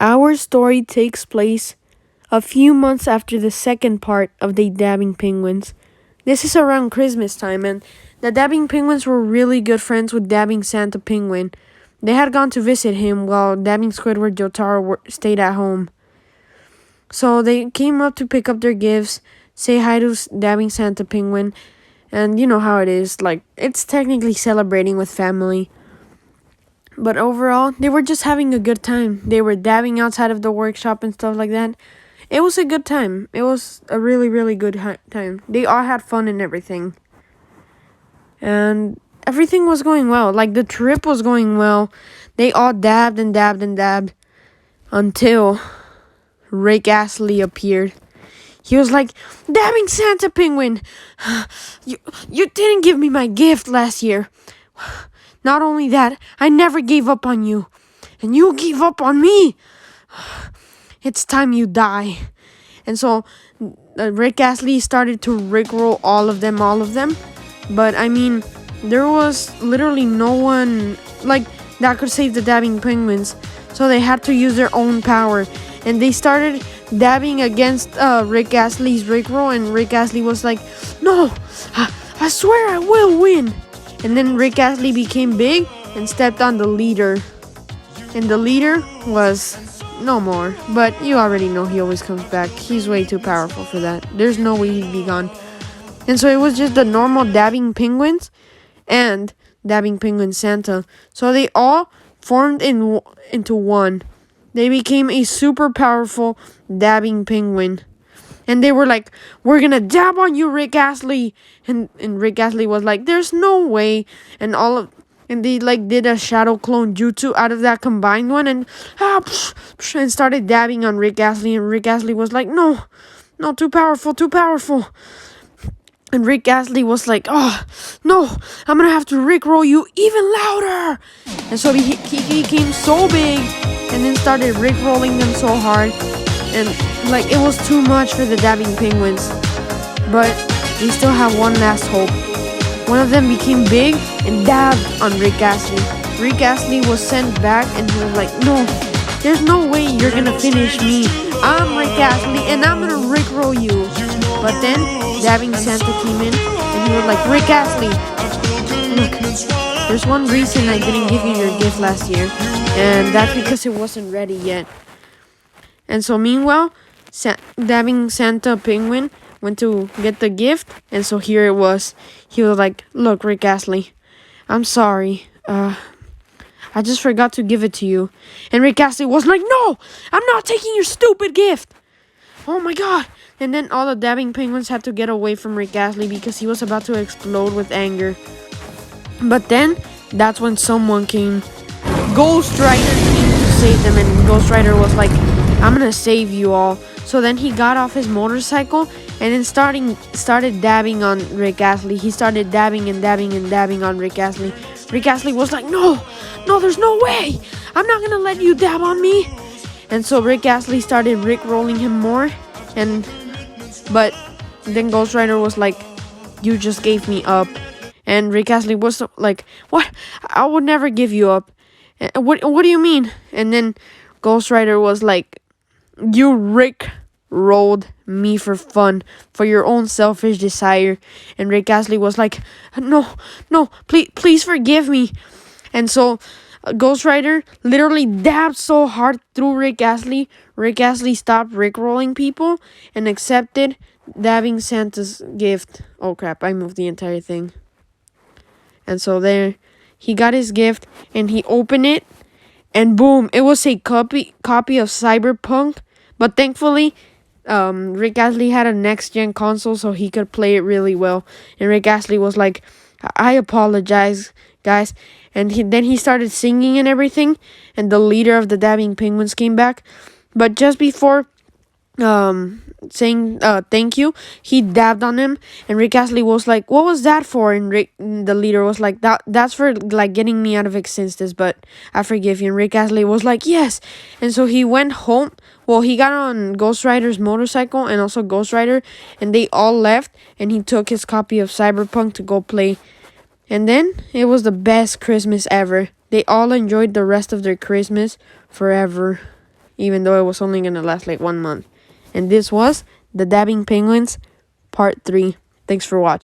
Our story takes place a few months after the second part of the Dabbing Penguins. This is around Christmas time, and the Dabbing Penguins were really good friends with Dabbing Santa Penguin. They had gone to visit him while Dabbing Squidward Jotaro stayed at home. So they came up to pick up their gifts, say hi to Dabbing Santa Penguin, and you know how it is, like, it's technically celebrating with family. But overall, they were just having a good time. They were dabbing outside of the workshop and stuff like that. It was a good time. It was a really, really good time. They all had fun and everything. And everything was going well. Like, the trip was going well. They all dabbed and dabbed and dabbed until Rick Astley appeared. He was like, "Dabbing Santa Penguin, you didn't give me my gift last year. Not only that, I never gave up on you. And you gave up on me. It's time you die." And so Rick Astley started to rickroll all of them. But I mean, there was literally no one like that could save the Dabbing Penguins. So they had to use their own power. And they started dabbing against Rick Astley's rickroll. And Rick Astley was like, "No, I swear I will win." And then Rick Astley became big and stepped on the leader. And the leader was no more. But you already know he always comes back. He's way too powerful for that. There's no way he'd be gone. And so it was just the normal Dabbing Penguins and Dabbing Penguin Santa. So they all formed into one. They became a super powerful Dabbing Penguin. And they were like, "We're gonna dab on you, Rick Astley." And Rick Astley was like, "There's no way." And they like did a shadow clone jutsu out of that combined one and started dabbing on Rick Astley. And Rick Astley was like, No, too powerful. And Rick Astley was like, "Oh, no, I'm gonna have to rickroll you even louder." And so he became so big and then started rickrolling them so hard. And like, it was too much for the Dabbing Penguins. But they still have one last hope. One of them became big and dabbed on Rick Astley. Rick Astley was sent back and he was like, "No, there's no way you're gonna finish me. I'm Rick Astley and I'm gonna rickroll you." But then Dabbing Santa came in and he was like, "Rick Astley, look, there's one reason I didn't give you your gift last year. And that's because it wasn't ready yet." And so meanwhile, Dabbing Santa Penguin went to get the gift. And so here it was. He was like, "Look, Rick Astley, I'm sorry. I just forgot to give it to you." And Rick Astley was like, "No, I'm not taking your stupid gift. Oh my God." And then all the Dabbing Penguins had to get away from Rick Astley because he was about to explode with anger. But then that's when someone came. Ghost Rider came to save them. And Ghost Rider was like, "I'm gonna save you all." So then he got off his motorcycle and then started dabbing on Rick Astley. He started dabbing and dabbing and dabbing on Rick Astley. Rick Astley was like, No, there's no way. I'm not gonna let you dab on me." And so Rick Astley started rickrolling him more. But then Ghost Rider was like, "You just gave me up." And Rick Astley was like, "What? I would never give you up. What do you mean?" And then Ghost Rider was like, "You rick-rolled me for fun, for your own selfish desire." And Rick Astley was like, No, please forgive me." And so Ghost Rider literally dabbed so hard through Rick Astley. Rick Astley stopped rickrolling people and accepted Dabbing Santa's gift. Oh crap, I moved the entire thing. And so there, he got his gift and he opened it. And boom, it was a copy of Cyberpunk. But thankfully, Rick Astley had a next-gen console so he could play it really well. And Rick Astley was like, "I apologize, guys." And then he started singing and everything. And the leader of the Dabbing Penguins came back. But just before saying thank you, he dabbed on him. And Rick Astley was like, "What was that for?" And the leader was like, that's for like getting me out of existence, but I forgive you." And Rick Astley was like, "Yes." And so he went home. Well, he got on Ghost Rider's motorcycle and also Ghost Rider, and they all left. And he took his copy of Cyberpunk to go play. And then it was the best Christmas ever. They all enjoyed the rest of their Christmas forever. even though it was only gonna last like 1 month. And this was the Dabbing Penguins Part 3. Thanks for watching.